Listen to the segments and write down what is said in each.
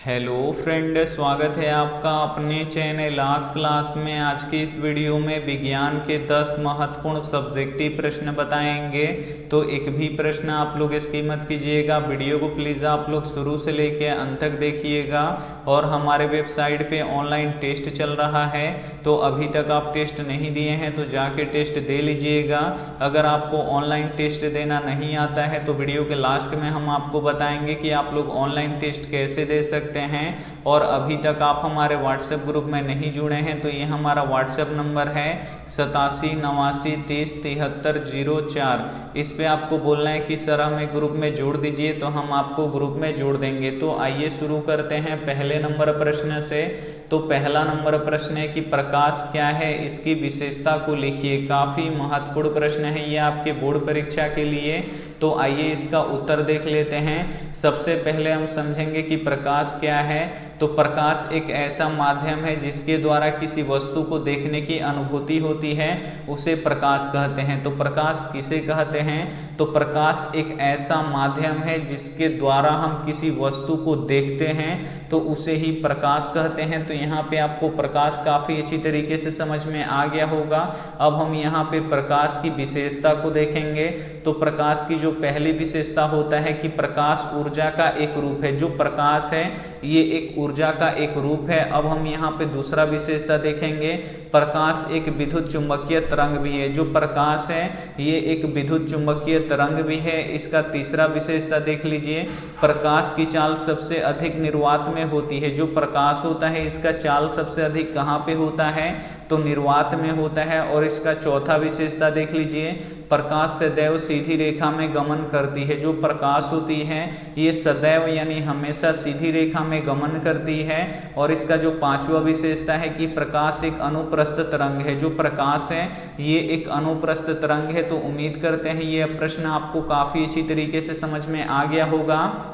Hello friend, स्वागत है आपका अपने चैनल लास्ट क्लास में। आज की इस वीडियो में विज्ञान के 10 महत्वपूर्ण सब्जेक्टिव प्रश्न बताएंगे। तो एक भी प्रश्न आप लोग इसकी मत कीजिएगा। वीडियो को प्लीज़ आप लोग शुरू से लेके अंत तक देखिएगा। और हमारे वेबसाइट पे ऑनलाइन टेस्ट चल रहा है, तो अभी तक आप टेस्ट नहीं दिए हैं तो जाके टेस्ट दे लीजिएगा। अगर आपको ऑनलाइन टेस्ट देना नहीं आता है तो वीडियो के लास्ट में हम आपको बताएंगे कि आप लोग ऑनलाइन टेस्ट कैसे दे सकते हैं। और अभी तक आप हमारे व्हाट्सएप ग्रुप में नहीं जुड़े हैं तो ये हमारा व्हाट्सएप नंबर है 8789307304। इस पे आपको बोलना है कि सर हमें ग्रुप में जोड़ दीजिए, तो हम आपको ग्रुप में जोड़ देंगे। तो आइए शुरू करते हैं पहले नंबर प्रश्न से। तो पहला नंबर प्रश्न है कि प्रकाश क्या है, इसकी विशेषता को लिखिए। काफी महत्वपूर्ण प्रश्न है ये आपके बोर्ड परीक्षा के लिए। तो आइए इसका उत्तर देख लेते हैं। सबसे पहले हम समझेंगे कि प्रकाश क्या है। तो प्रकाश एक ऐसा माध्यम है जिसके द्वारा किसी वस्तु को देखने की अनुभूति होती है, उसे प्रकाश कहते हैं। तो प्रकाश किसे कहते हैं? तो प्रकाश एक ऐसा माध्यम है जिसके द्वारा हम किसी वस्तु को देखते हैं, तो उसे ही प्रकाश कहते हैं। तो यहाँ पे आपको प्रकाश काफी अच्छी तरीके से समझ में आ गया होगा। अब हम यहाँ पे प्रकाश की विशेषता को देखेंगे। तो प्रकाश की जो पहली विशेषता होता है कि प्रकाश ऊर्जा का एक रूप है। जो प्रकाश है ये एक ऊर्जा का एक रूप है। अब हम यहाँ पे दूसरा विशेषता देखेंगे। प्रकाश एक विद्युत चुंबकीय तरंग भी है। जो प्रकाश है ये एक विद्युत चुंबकीय तरंग भी है। इसका तीसरा विशेषता देख लीजिए। प्रकाश की चाल सबसे अधिक निर्वात में होती है। जो प्रकाश होता है इसका चाल सबसे अधिक कहाँ पे होता है? तो निर्वात में होता है। और इसका चौथा विशेषता देख लीजिए। प्रकाश सदैव सीधी रेखा में गमन करती है। जो प्रकाश होती है ये सदैव यानी हमेशा सीधी रेखा में गमन करती है। और इसका जो पांचवा विशेषता है कि प्रकाश एक अनुप्रस्थ तरंग है। जो प्रकाश है ये एक अनुप्रस्थ तरंग है। तो उम्मीद करते हैं ये प्रश्न आपको काफी अच्छी तरीके से समझ में आ गया होगा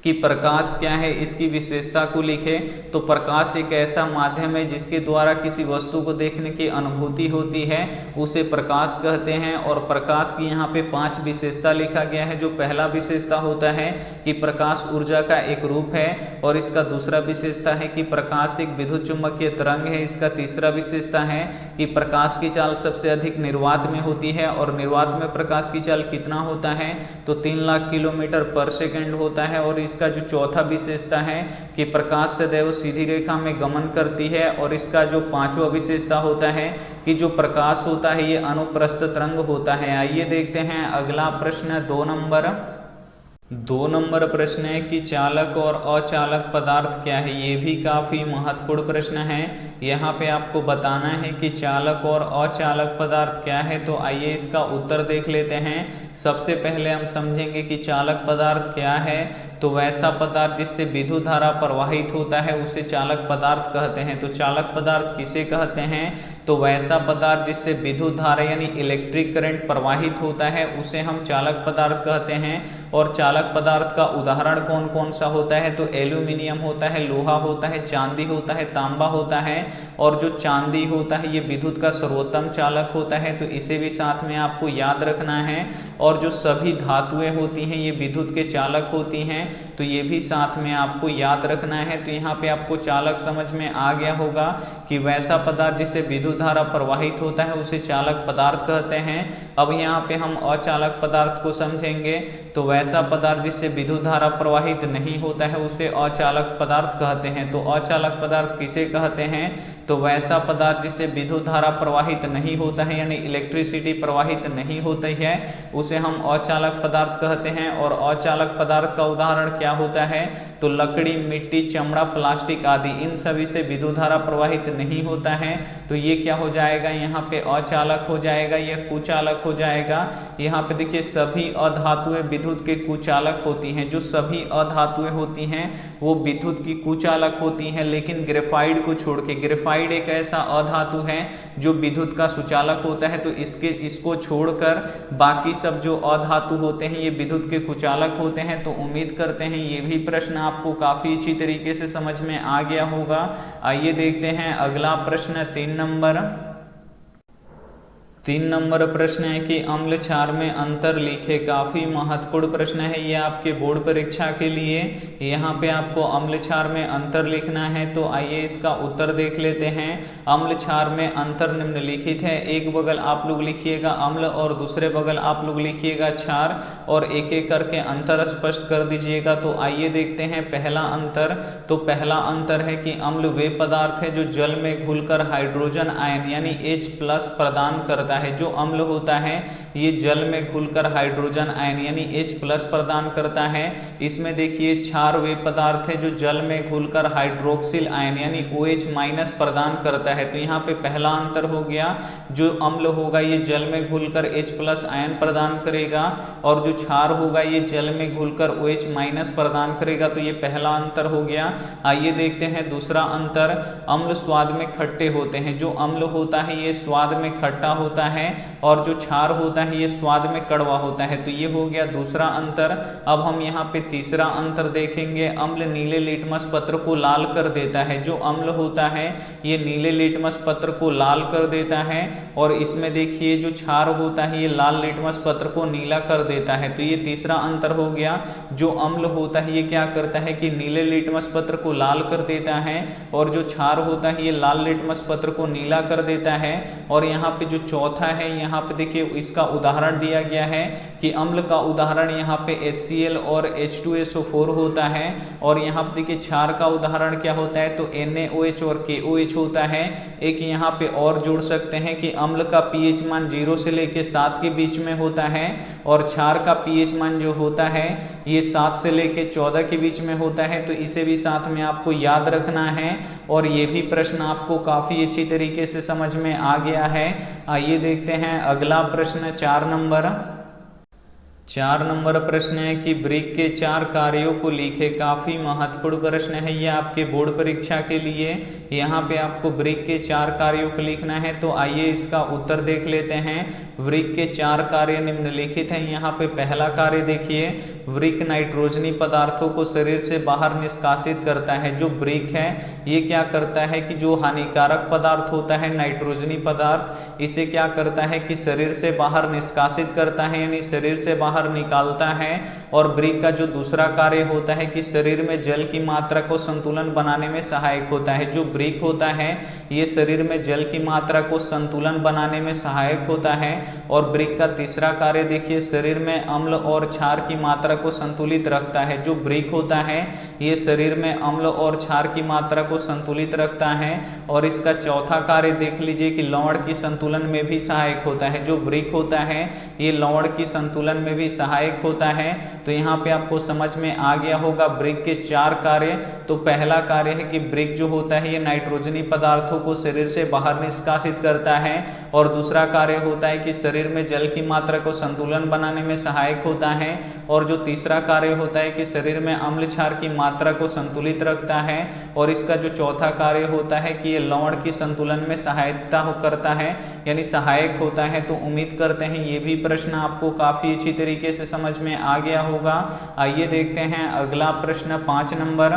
कि प्रकाश क्या है, इसकी विशेषता को लिखे। तो प्रकाश एक ऐसा माध्यम है जिसके द्वारा किसी वस्तु को देखने की अनुभूति होती है, उसे प्रकाश कहते हैं। और प्रकाश की यहाँ पे 5 विशेषता लिखा गया है। जो पहला विशेषता होता है कि प्रकाश ऊर्जा का एक रूप है। और इसका दूसरा विशेषता है कि प्रकाश एक विद्युत चुंबकीय तरंग है। इसका तीसरा विशेषता है कि प्रकाश की चाल सबसे अधिक निर्वात में होती है। और निर्वात में प्रकाश की चाल कितना होता है? तो 3 लाख किलोमीटर पर सेकेंड होता है। और इसका जो चौथा विशेषता है कि प्रकाश सदैव सीधी रेखा में गमन करती है। और इसका जो पांचवा विशेषता होता है कि जो प्रकाश होता है ये अनुप्रस्थ तरंग होता है। आइए देखते हैं अगला प्रश्न 2 नंबर प्रश्न है कि चालक और अचालक पदार्थ क्या है। ये भी काफी महत्वपूर्ण प्रश्न है। यहाँ पे आपको बताना है कि चालक और अचालक पदार्थ क्या है। तो आइए इसका उत्तर देख लेते हैं। सबसे पहले हम समझेंगे कि चालक पदार्थ क्या है। तो वैसा पदार्थ जिससे विद्युत धारा प्रवाहित होता है उसे चालक पदार्थ कहते हैं। तो चालक पदार्थ किसे कहते हैं? तो वैसा पदार्थ जिससे विद्युत धारा यानी इलेक्ट्रिक करंट प्रवाहित होता है उसे हम चालक पदार्थ कहते हैं। और चालक पदार्थ का उदाहरण कौन कौन सा होता है? तो एल्यूमिनियम होता है, लोहा होता है, चांदी होता है, तांबा होता है। और जो चांदी होता है ये विद्युत का सर्वोत्तम चालक होता है, तो इसे भी साथ में आपको याद रखना है। और जो सभी धातुएं होती हैं ये विद्युत के चालक होती हैं, तो ये भी साथ में आपको याद रखना है। तो यहाँ पे आपको चालक समझ में आ गया होगा कि वैसा पदार्थ जिससे विद्युत धारा प्रवाहित होता है उसे चालक पदार्थ कहते हैं। अब यहाँ पे हम अचालक पदार्थ को समझेंगे। तो वैसा पदार्थ जिससे विद्युत धारा प्रवाहित नहीं होता है उसे अचालक पदार्थ कहते हैं। तो अचालक पदार्थ किसे कहते हैं? तो वैसा पदार्थ जिससे विद्युत धारा प्रवाहित नहीं होता है यानी इलेक्ट्रिसिटी प्रवाहित नहीं होती है उसे हम अचालक पदार्थ कहते हैं। और अचालक पदार्थ का उदाहरण क्या होता है? तो लकड़ी, मिट्टी, चमड़ा, प्लास्टिक आदि, इन सभी से विद्युत धारा प्रवाहित नहीं होता है। तो ये क्या हो जाएगा? यहाँ पे अचालक हो जाएगा या कुचालक हो जाएगा। यहाँ पे देखिए सभी अधातुएं विद्युत के कुचालक होती हैं। जो सभी अधातुएं होती हैं वो विद्युत की कुचालक होती हैं, लेकिन ग्रेफाइट को छोड़ के, ग्रेफाइट एक ऐसा अधातु है जो विद्युत का सुचालक होता है। तो इसको छोड़कर बाकी सब जो अधातु होते हैं ये विद्युत के कुचालक होते हैं। तो उम्मीद करते हैं ये भी प्रश्न आपको काफी अच्छी तरीके से समझ में आ गया होगा। आइए देखते हैं अगला प्रश्न 3 नंबर। 3 नंबर प्रश्न है कि अम्ल क्षार में अंतर लिखे। काफी महत्वपूर्ण प्रश्न है ये आपके बोर्ड परीक्षा के लिए। यहाँ पे आपको अम्ल क्षार में अंतर लिखना है, तो आइए इसका उत्तर देख लेते हैं। अम्ल क्षार में अंतर निम्नलिखित है। एक बगल आप लोग लिखिएगा अम्ल और दूसरे बगल आप लोग लिखिएगा क्षार, और एक एक करके अंतर स्पष्ट कर दीजिएगा। तो आइए देखते हैं पहला अंतर। तो पहला अंतर है कि अम्ल वे पदार्थ है जो जल में घुलकर हाइड्रोजन आयन यानी H+ प्रदान करता है। जो अम्ल होता है ये जल में घुलकर हाइड्रोजन आयन यानी H+ प्रदान करता है। इसमें देखिए क्षार वे पदार्थ है जो जल में घुलकर हाइड्रोक्सिल आयन यानी OH- प्रदान करता है। तो यहाँ पे पहला अंतर हो गया, जो अम्ल होगा ये जल में घुलकर H+ आयन प्रदान करेगा, और जो क्षार होगा ये जल में घुलकर OH- प्रदान करेगा। तो ये पहला अंतर हो गया। आइए देखते हैं दूसरा अंतर। अम्ल स्वाद में खट्टे होते हैं। जो अम्ल होता है ये स्वाद में खट्टा होता है, और जो क्षार होता है ये स्वाद में कड़वा होता है। तो ये हो गया दूसरा अंतर। अब हम यहाँ पे तीसरा अंतर देखेंगे। अम्ल नीले लिटमस पत्र को लाल कर देता है। जो अम्ल होता है ये नीले लिटमस पत्र को लाल कर देता है, और इसमें देखिए जो क्षार होता है ये लाल लिटमस पत्र को नीला कर देता है। तो ये तीसरा अंतर हो गया। जो अम्ल होता है ये क्या करता है कि नीले लिटमस पत्र को लाल कर देता है, और जो क्षार होता है ये लाल लिटमस पत्र को नीला कर देता है। और यहाँ पे जो चौथा है, यहाँ पे देखिए इसका उदाहरण दिया गया है कि अम्ल का उदाहरण यहाँ पे HCl और H2SO4 होता है, और यहाँ पे देखिए क्षार का उदाहरण क्या होता है, तो NaOH और KOH होता है। एक यहाँ पे और जोड़ सकते हैं कि अम्ल का pH मान 0 से लेके 7 के बीच में होता है, और क्षार का pH मान जो होता है ये 7 से लेके 14 के बीच में होता है। तो इसे भी साथ में आपको याद रखना है, और ये भी प्रश्न आपको काफी अच्छी तरीके से समझ में आ गया है। आइए देखते हैं अगला प्रश्न 4 नंबर। 4 नंबर प्रश्न है कि ब्रिक के 4 कार्यों को लिखे। काफी महत्वपूर्ण प्रश्न है ये आपके बोर्ड परीक्षा के लिए। यहाँ पे आपको ब्रिक के 4 कार्यों को लिखना है। तो आइए इसका उत्तर देख लेते हैं। ब्रिक के 4 कार्य निम्नलिखित हैं। यहाँ पे पहला कार्य देखिए, ब्रिक नाइट्रोजनी पदार्थों को शरीर से बाहर निष्कासित करता है। जो ब्रिक है ये क्या करता है कि जो हानिकारक पदार्थ होता है नाइट्रोजनी पदार्थ, इसे क्या करता है कि शरीर से बाहर निष्कासित करता है, यानी शरीर से बाहर निकालता है। और ब्रिक का जो दूसरा कार्य होता है कि शरीर में जल की मात्रा को संतुलन बनाने में सहायक होता है। जो ब्रिक होता है ये शरीर में जल की मात्रा को संतुलन बनाने में सहायक होता है। और ब्रिक का तीसरा कार्य देखिए, शरीर में अम्ल और क्षार की मात्रा को संतुलित रखता है। जो ब्रिक होता है ये शरीर में अम्ल और क्षार की मात्रा को संतुलित रखता है। और इसका चौथा कार्य देख लीजिए कि लवण की संतुलन में भी सहायक होता है। जो ब्रिक होता है ये लवण की संतुलन में भी सहायक होता है। तो यहाँ पे आपको समझ में आ गया होगा ब्रिक के 4 कार्य। तो पहला कार्य है कि ब्रिक जो होता है ये नाइट्रोजनी पदार्थों को शरीर से बाहर निष्कासित करता है। और दूसरा कार्य होता है कि शरीर में जल की मात्रा को संतुलन बनाने में सहायक होता है। और जो तीसरा कार्य होता है कि शरीर में अम्ल क्षार की मात्रा को संतुलित रखता है। और इसका जो चौथा कार्य होता है कि ये लवण की संतुलन में सहायता करता है, यानी सहायक होता है। तो उम्मीद करते हैं ये भी प्रश्न आपको काफी अच्छी तरीके से समझ में आ गया होगा। आइए देखते हैं अगला प्रश्न 5 नंबर।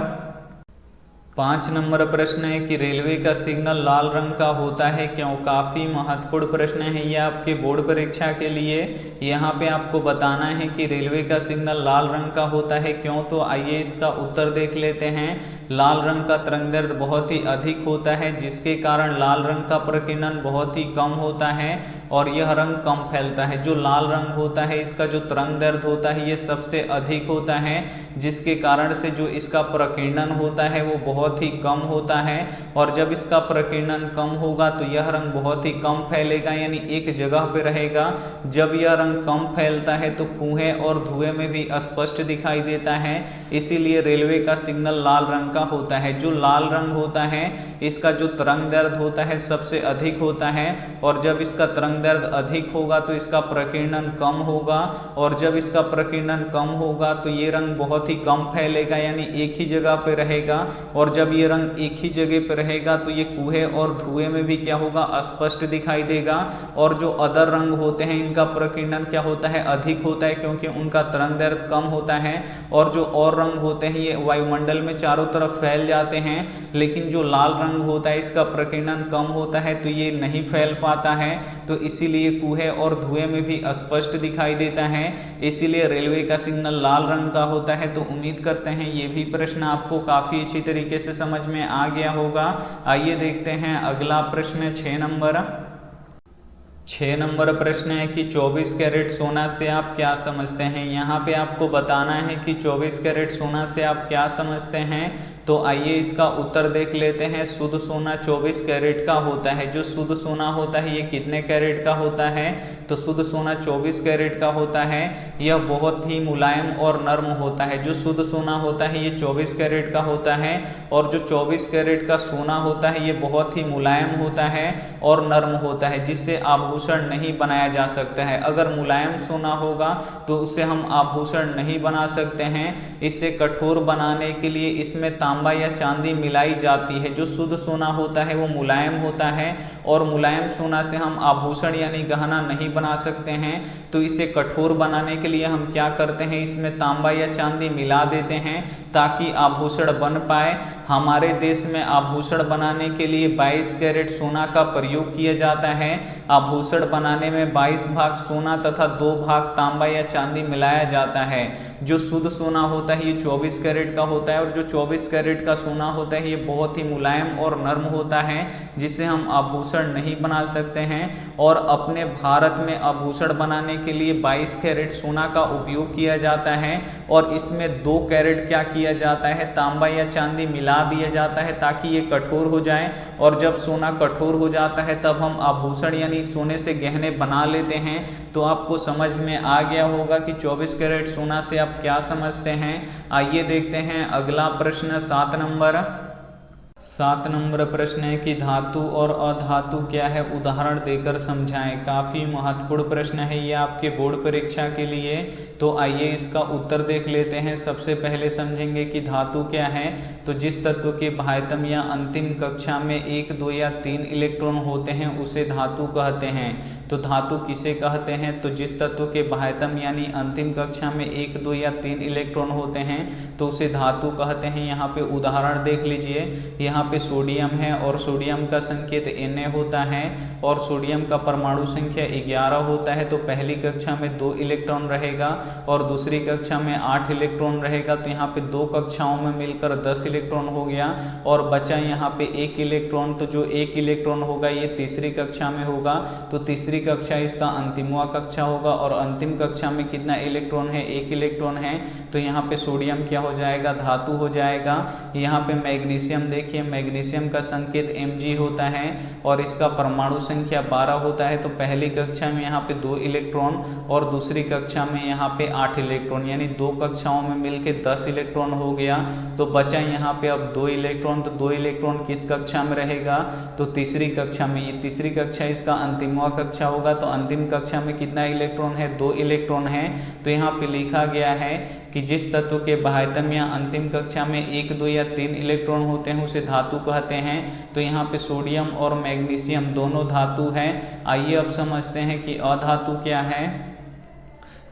5 नंबर प्रश्न है कि रेलवे का सिग्नल लाल रंग का होता है क्यों। काफी महत्वपूर्ण प्रश्न है ये आपके बोर्ड परीक्षा के लिए। यहाँ पे आपको बताना है कि रेलवे का सिग्नल लाल रंग का होता है क्यों। तो आइए इसका उत्तर देख लेते हैं। लाल रंग का तरंगदैर्ध्य बहुत ही अधिक होता है, जिसके कारण लाल रंग का प्रकीर्णन बहुत ही कम होता है और यह रंग कम फैलता है। जो लाल रंग होता है इसका जो तरंगदैर्ध्य होता है ये सबसे अधिक होता है, जिसके कारण से जो इसका प्रकीर्णन होता है वो बहुत ही कम होता है। और जब इसका प्रकीर्णन कम होगा तो यह रंग बहुत ही कम फैलेगा, यानी एक जगह पे रहेगा। जब यह रंग कम फैलता है तो कुएं और धुएं में भी स्पष्ट दिखाई देता है, इसीलिए रेलवे का सिग्नल लाल रंग का होता है। जो लाल रंग होता है इसका जो तरंगदैर्ध्य होता है सबसे अधिक होता है, और जब इसका तरंगदैर्ध्य अधिक होगा तो इसका प्रकीर्णन कम होगा, और जब इसका प्रकीर्णन कम होगा तो ये रंग बहुत ही कम फैलेगा, यानी एक ही जगह पे रहेगा। और जब ये रंग एक ही जगह पर रहेगा तो ये कुएं और धुएं में भी क्या होगा, अस्पष्ट दिखाई देगा। और जो अदर रंग होते हैं इनका प्रकीर्णन क्या होता है, अधिक होता है, क्योंकि उनका तरंगदैर्घ्य कम होता है। और जो और रंग होते हैं ये वायुमंडल में चारों तरफ फैल जाते हैं, लेकिन जो लाल रंग होता है इसका प्रकीर्णन कम होता है, तो ये नहीं फैल पाता है, तो इसीलिए कुएं और धुएं में भी स्पष्ट दिखाई देता है। इसीलिए रेलवे का सिग्नल लाल रंग का होता है। तो उम्मीद करते हैं ये भी प्रश्न आपको काफी अच्छी तरीके से समझ में आ गया होगा। आइए देखते हैं अगला प्रश्न 6 नंबर। 6 नंबर प्रश्न है कि 24 कैरेट सोना से आप क्या समझते हैं। यहाँ पे आपको बताना है कि 24 कैरेट सोना से आप क्या समझते हैं। तो आइए इसका उत्तर देख लेते हैं। शुद्ध सोना 24 कैरेट का होता है। जो शुद्ध सोना होता है ये कितने कैरेट का होता है, तो शुद्ध सोना 24 कैरेट का होता है। यह बहुत ही मुलायम और नर्म होता है। जो शुद्ध सोना होता है ये 24 कैरेट का होता है, और जो 24 कैरेट का सोना होता है ये बहुत ही मुलायम होता है और नर्म होता है, जिससे आभूषण नहीं बनाया जा सकता है। अगर मुलायम सोना होगा तो उसे हम आभूषण नहीं बना सकते हैं। इसे कठोर बनाने के लिए इसमें तांबा या चांदी मिलाई जाती है। जो शुद्ध सोना होता है वो मुलायम होता है, और मुलायम सोना से हम आभूषण यानी गहना नहीं बना सकते हैं। तो इसे कठोर बनाने के लिए हम क्या करते हैं, इसमें तांबा या चांदी मिला देते हैं ताकि आभूषण बन पाए। हमारे देश में आभूषण बनाने के लिए 22 कैरेट सोना का प्रयोग किया जाता है। आभूषण बनाने में 22 भाग सोना तथा 2 भाग तांबा या चांदी मिलाया जाता है। जो शुद्ध सोना होता है ये 24 कैरेट का होता है, और जो 24 कैरेट का सोना होता है ये बहुत ही मुलायम और नर्म होता है, जिसे हम आभूषण नहीं बना सकते हैं। और अपने भारत में आभूषण बनाने के लिए 22 कैरेट सोना का उपयोग किया जाता है, और इसमें 2 कैरेट क्या किया जाता है, तांबा या चांदी मिला दिया जाता है ताकि ये कठोर हो जाए। और जब सोना कठोर हो जाता है तब हम आभूषण यानी सोने से गहने बना लेते हैं। तो आपको समझ में आ गया होगा कि 24 कैरेट सोना से आप क्या समझते हैं। आइए देखते हैं अगला प्रश्न 7 नंबर। 7 नंबर प्रश्न है कि धातु और अधातु क्या है, उदाहरण देकर समझाएं। काफी महत्वपूर्ण प्रश्न है ये आपके बोर्ड परीक्षा के लिए। तो आइए इसका उत्तर देख लेते हैं। सबसे पहले समझेंगे कि धातु क्या है। तो जिस तत्व के बाह्यतम या अंतिम कक्षा में 1, 2 या 3 इलेक्ट्रॉन होते हैं उसे धातु कहते हैं। तो धातु किसे कहते हैं, तो जिस तत्व के बाह्यतम यानी अंतिम कक्षा में 1, 2 या 3 इलेक्ट्रॉन होते हैं तो उसे धातु कहते हैं। यहाँ पे उदाहरण देख लीजिए। यहाँ पे सोडियम है और सोडियम का संकेत Na होता है, और सोडियम का परमाणु संख्या 11 होता है। तो पहली कक्षा में 2 इलेक्ट्रॉन रहेगा और दूसरी कक्षा में 8 इलेक्ट्रॉन रहेगा। तो यहाँ पे 2 कक्षाओं में मिलकर 10 इलेक्ट्रॉन हो गया, और बचा यहाँ पे 1 इलेक्ट्रॉन। तो जो 1 इलेक्ट्रॉन होगा ये तीसरी कक्षा में होगा। तो तीसरी कक्षा इसका अंतिमवा कक्षा होगा, और अंतिम कक्षा में कितना इलेक्ट्रॉन है, 1 इलेक्ट्रॉन है। तो यहाँ पे सोडियम क्या हो जाएगा, धातु हो जाएगा। यहाँ पे मैग्नीशियम देखिए, मैग्नीशियम का संकेत Mg होता है और इसका परमाणु संख्या 12 होता है। तो पहली कक्षा में यहाँ पे 2 इलेक्ट्रॉन और दूसरी कक्षा में यहाँ पे 8 इलेक्ट्रॉन, यानी 2 कक्षाओं में मिलकर 10 इलेक्ट्रॉन हो गया। तो बचा यहाँ पे अब 2 इलेक्ट्रॉन। तो 2 इलेक्ट्रॉन किस कक्षा में रहेगा, तो तीसरी कक्षा में। ये तीसरी कक्षा इसका अंतिमवा कक्षा होगा। तो अंतिम कक्षा में कितना इलेक्ट्रॉन है, 2 इलेक्ट्रॉन है। तो यहाँ पे लिखा गया है कि जिस तत्व के बाह्यतम या अंतिम कक्षा में 1, 2 या 3 इलेक्ट्रॉन होते हैं उसे धातु कहते हैं। तो यहाँ पे सोडियम और मैग्नीशियम दोनों धातु हैं। आइए अब समझते हैं कि अधातु क्या है।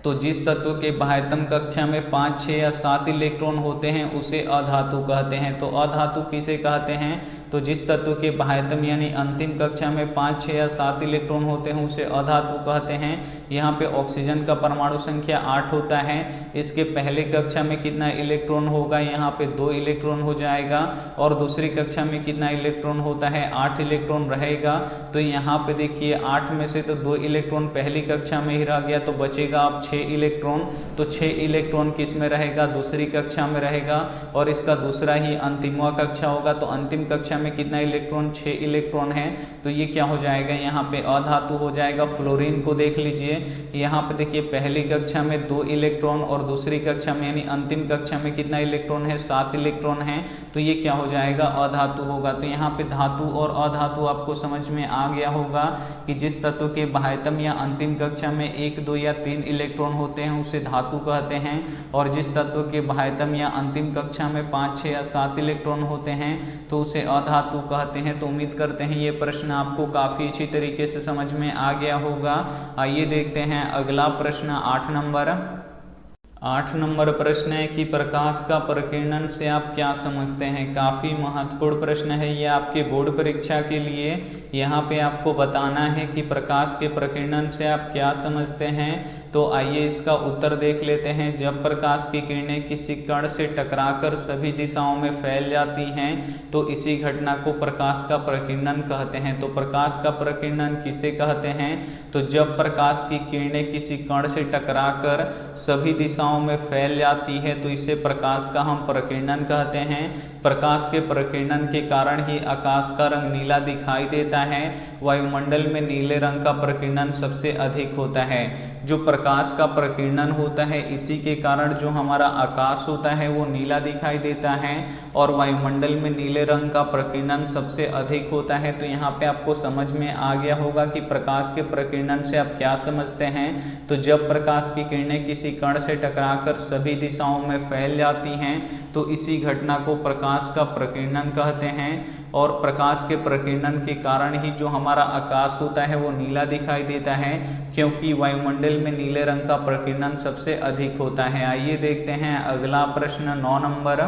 तो जिस तत्व के बाह्यतम कक्षा में 5, 6 या 7 इलेक्ट्रॉन होते हैं उसे अधातु कहते हैं। तो अधातु किसे कहते हैं, तो जिस तत्व के बाह्यतम यानी अंतिम कक्षा में 5, 6 या 7 इलेक्ट्रॉन होते हैं उसे अधातु कहते हैं। यहाँ पे ऑक्सीजन का परमाणु संख्या 8 होता है। इसके पहले कक्षा में कितना इलेक्ट्रॉन होगा, यहाँ पे 2 इलेक्ट्रॉन हो जाएगा, और दूसरी कक्षा में कितना इलेक्ट्रॉन होता है, 8 इलेक्ट्रॉन रहेगा। तो यहाँ पे देखिए 8 में से तो 2 इलेक्ट्रॉन पहली कक्षा में ही रह गया, तो बचेगा अब 6 इलेक्ट्रॉन। तो 6 इलेक्ट्रॉन किस में रहेगा, दूसरी कक्षा में रहेगा, और इसका दूसरा ही अंतिमवा कक्षा होगा। तो अंतिम कक्षा में कितना इलेक्ट्रॉन, 6 इलेक्ट्रॉन है। तो ये क्या हो जाएगा, यहाँ पे अधातु हो जाएगा। फ्लोरीन को देख लीजिए, यहाँ पे देखिए पहली कक्षा में 2 इलेक्ट्रॉन और दूसरी कक्षा में यानी अंतिम कक्षा में कितना इलेक्ट्रॉन है, 7 इलेक्ट्रॉन है। तो ये क्या हो जाएगा, अधातु होगा। तो यहाँ पे धातु और अधातु आपको समझ में आ गया होगा कि जिस तत्व के बाह्यतम या अंतिम कक्षा में 1, 2 या 3 इलेक्ट्रॉन होते हैं उसे धातु कहते हैं, और जिस तत्व के बाह्यतम या अंतिम कक्षा में 5, 6 या 7 इलेक्ट्रॉन होते हैं तो उसे अधातु कहते हैं। तो उम्मीद करते हैं ये प्रश्न आपको काफी अच्छी तरीके से समझ में आ गया होगा। आइए देखते हैं अगला प्रश्न 8 नंबर। 8 नंबर प्रश्न है कि प्रकाश का प्रकीर्णन से आप क्या समझते हैं। काफ़ी महत्वपूर्ण प्रश्न है ये आपके बोर्ड परीक्षा के लिए। यहाँ पे आपको बताना है कि प्रकाश के प्रकीर्णन से आप क्या समझते हैं। तो आइए इसका उत्तर देख लेते हैं। जब प्रकाश की किरणें किसी कण से टकराकर सभी दिशाओं में फैल जाती हैं तो इसी घटना को प्रकाश का प्रकीर्णन कहते हैं। तो प्रकाश का प्रकीर्णन किसे कहते हैं, तो जब प्रकाश की किरणें किसी कण से टकराकर सभी दिशाओं में फैल जाती है तो इसे प्रकाश का हम प्रकीर्णन कहते हैं। प्रकाश के प्रकीर्णन के कारण ही आकाश का रंग नीला दिखाई देता है। वायुमंडल में नीले रंग का प्रकीर्णन सबसे अधिक होता है। जो प्रकाश का प्रकीर्णन होता है इसी के कारण जो हमारा आकाश होता है वो नीला दिखाई देता है, और वायुमंडल में नीले रंग का प्रकीर्णन सबसे अधिक होता है। तो यहाँ पे आपको समझ में आ गया होगा कि प्रकाश के प्रकीर्णन से आप क्या समझते हैं। तो जब प्रकाश की किरणें किसी कण से टकराकर सभी दिशाओं में फैल जाती हैं तो इसी घटना को प्रकाश का प्रकीर्णन कहते हैं, और प्रकाश के प्रकीर्णन के कारण ही जो हमारा आकाश होता है वो नीला दिखाई देता है, क्योंकि वायुमंडल में नीले रंग का प्रकीर्णन सबसे अधिक होता है। आइए देखते हैं अगला प्रश्न 9 नंबर।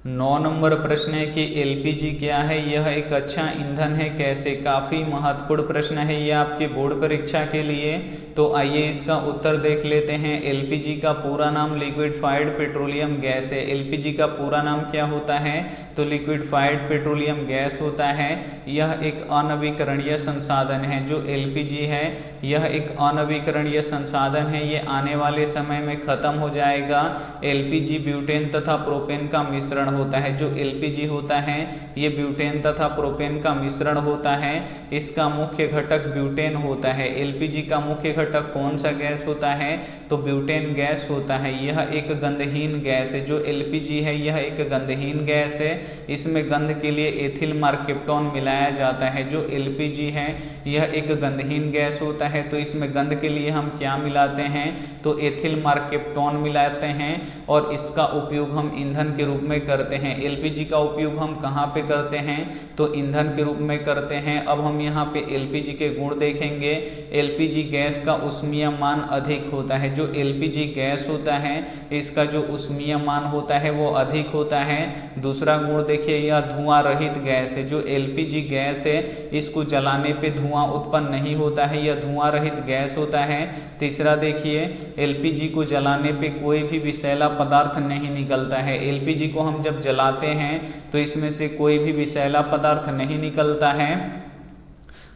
9 नंबर प्रश्न है कि एलपीजी क्या है, यह एक अच्छा ईंधन है कैसे। काफ़ी महत्वपूर्ण प्रश्न है ये आपके बोर्ड परीक्षा के लिए। तो आइए इसका उत्तर देख लेते हैं। एलपीजी का पूरा नाम लिक्विफाइड पेट्रोलियम गैस है। एलपीजी का पूरा नाम क्या होता है, तो लिक्विफाइड पेट्रोलियम गैस होता है। यह एक अनवीकरणीय संसाधन है। जो एलपीजी है यह एक अनवीकरणीय संसाधन है, ये आने वाले समय में खत्म हो जाएगा। एलपीजी ब्यूटेन तथा प्रोपेन का मिश्रण होता है। जो एलपीजी होता है ये ब्यूटेन तथा प्रोपेन का मिश्रण होता है। इसका मुख्य घटक ब्यूटेन होता है। एलपीजी का मुख्य घटक कौन सा गैस होता है, तो ब्यूटेन गैस होता है। यह एक गंधहीन गैस है। जो एलपीजी है यह एक गंधहीन गैस है। इसमें गंध के लिए एथिल मार्केप्टॉन मिलाया जाता है। जो एलपीजी है यह एक गंधहीन गैस होता है, तो इसमें गंध के लिए हम क्या मिलाते हैं, तो एथिल मार्केप्टॉन मिलाते हैं, और इसका उपयोग हम ईंधन के रूप में करते हैं। एलपीजी का उपयोग हम कहाँ पे करते हैं, तो ईंधन के रूप में करते हैं। अब हम यहाँ पे एलपीजी के गुण देखेंगे। एलपीजी गैस का ऊष्मीय मान अधिक होता है। जो एलपीजी गैस होता है इसका जो ऊष्मीय मान होता है वो अधिक होता है। दूसरा गुण देखिए, यह धुआं रहित गैस है। जो एलपीजी गैस है इसको जलाने पे धुआं उत्पन्न नहीं होता है, यह धुआं रहित गैस होता है। तीसरा देखिए, एलपीजी को जलाने पे कोई भी विषैला पदार्थ नहीं निकलता है। एलपीजी को हम जब जलाते हैं तो इसमें से कोई भी विषैला पदार्थ नहीं निकलता है।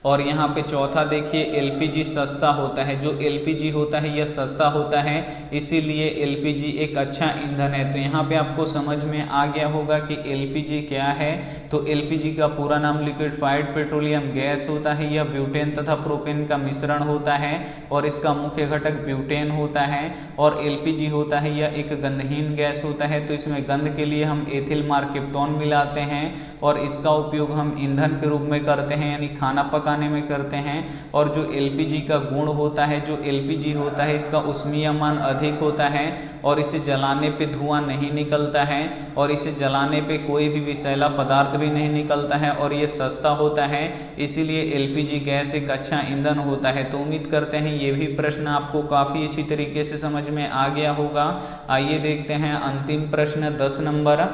और यहाँ पे चौथा देखिए, एलपीजी सस्ता होता है। जो एलपीजी होता है यह सस्ता होता है, इसीलिए एलपीजी एक अच्छा ईंधन है। तो यहाँ पे आपको समझ में आ गया होगा कि एलपीजी क्या है। तो एलपीजी का पूरा नाम लिक्विफाइड पेट्रोलियम गैस होता है। यह ब्यूटेन तथा प्रोपेन का मिश्रण होता है और इसका मुख्य घटक ब्यूटेन होता है। और एलपीजी होता है यह एक गंधहीन गैस होता है, तो इसमें गंध के लिए हम एथिल मार्केप्टॉन मिलाते हैं और इसका उपयोग हम ईंधन के रूप में करते हैं, यानी खाना पकाने में करते हैं। और जो एलपीजी का गुण होता है, जो एलपीजी होता है इसका ऊष्मीय मान अधिक होता है और इसे जलाने पे धुआं नहीं निकलता है और इसे जलाने पे कोई भी विषैला पदार्थ भी नहीं निकलता है और ये सस्ता होता है, इसीलिए एलपीजी गैस एक अच्छा ईंधन होता है। तो उम्मीद करते हैं ये भी प्रश्न आपको काफ़ी अच्छी तरीके से समझ में आ गया होगा। आइए देखते हैं अंतिम प्रश्न 10 नंबर।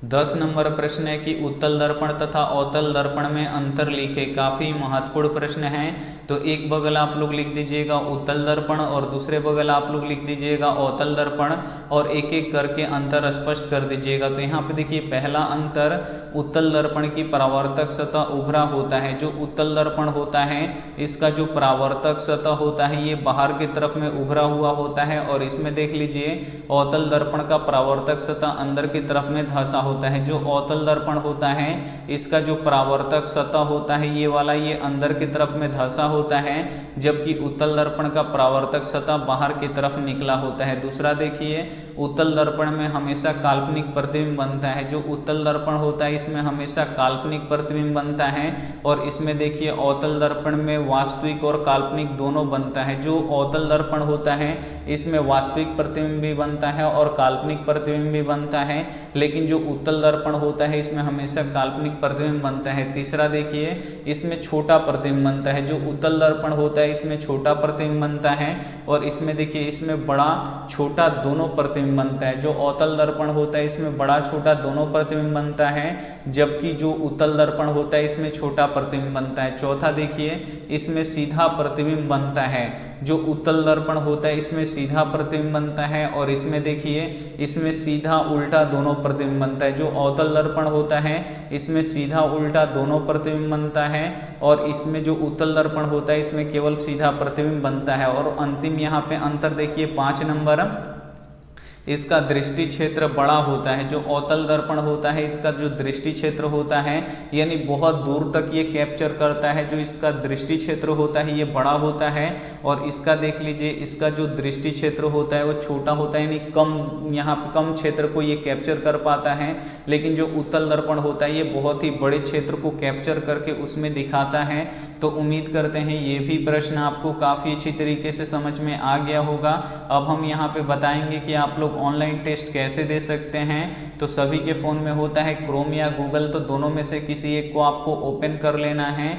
10 नंबर प्रश्न है कि उत्तल दर्पण तथा अवतल दर्पण में अंतर लिखे। काफ़ी महत्वपूर्ण प्रश्न है। तो एक बगल आप लोग लिख दीजिएगा उत्तल दर्पण और दूसरे बगल आप लोग लिख दीजिएगा अवतल दर्पण और एक एक करके अंतर स्पष्ट कर दीजिएगा। तो यहाँ पे देखिए, पहला अंतर, उत्तल दर्पण की परावर्तक सतह उभरा होता है। जो उत्तल दर्पण होता है इसका जो परावर्तक सतह होता है ये बाहर की तरफ में उभरा हुआ होता है और इसमें देख लीजिए अवतल दर्पण का परावर्तक सतह अंदर की तरफ में धंसा होता है। जो अवतल दर्पण होता है इसका जो परावर्तक सतह होता है ये वाला, ये अंदर की तरफ में धंसा होता है, जबकि उत्तल दर्पण का परावर्तक सतह बाहर की तरफ निकला होता है। दूसरा देखिए, उत्तल दर्पण में हमेशा काल्पनिक प्रतिबिंब बनता है। जो उत्तल दर्पण होता है इसमें हमेशा काल्पनिक प्रतिबिंब बनता है, और इसमें देखिए अवतल दर्पण में वास्तविक और काल्पनिक दोनों बनता है। जो अवतल दर्पण होता है इसमें वास्तविक प्रतिबिंब भी बनता है और काल्पनिक प्रतिबिंब भी बनता है, लेकिन जो उत्तल दर्पण होता है इसमें हमेशा काल्पनिक प्रतिबिंब बनता है। तीसरा देखिए, इसमें छोटा प्रतिबिंब बनता है। जो उत्तल दर्पण होता है इसमें छोटा प्रतिबिंब बनता है, और इसमें देखिए इसमें बड़ा छोटा दोनों प्रतिबिंब बनता है। जो अवतल दर्पण होता है इसमें बड़ा छोटा दोनों प्रतिबिंब बनता है, जबकि जो उत्तल दर्पण होता है इसमें छोटा प्रतिबिंब बनता है। चौथा देखिए, इसमें सीधा प्रतिबिंब बनता है। जो उत्तल दर्पण होता है इसमें सीधा प्रतिबिंब बनता है, और इसमें देखिए इसमें सीधा उल्टा दोनों प्रतिबिंब बनता है। जो अवतल दर्पण होता है इसमें सीधा उल्टा दोनों प्रतिबिंब बनता है, और इसमें जो उत्तल दर्पण होता है इसमें केवल सीधा प्रतिबिंब बनता है। और अंतिम यहाँ पे अंतर देखिए 5 नंबर, इसका दृष्टि क्षेत्र बड़ा होता है। जो अवतल दर्पण होता है इसका जो दृष्टि क्षेत्र होता है यानी बहुत दूर तक ये कैप्चर करता है, जो इसका दृष्टि क्षेत्र होता है ये बड़ा होता है, और इसका देख लीजिए इसका जो दृष्टि क्षेत्र होता है वो छोटा होता है, यानी कम, यहाँ पे कम क्षेत्र को ये कैप्चर कर पाता है। लेकिन जो उत्तल दर्पण होता है ये बहुत ही बड़े क्षेत्र को कैप्चर करके उसमें दिखाता है। तो उम्मीद करते हैं ये भी प्रश्न आपको काफ़ी अच्छी तरीके से समझ में आ गया होगा। अब हम यहाँ पे बताएंगे कि आप लोग ऑनलाइन टेस्ट कैसे दे सकते हैं। तो सभी के फ़ोन में होता है क्रोम या गूगल, तो दोनों में से किसी एक को आपको ओपन कर लेना है।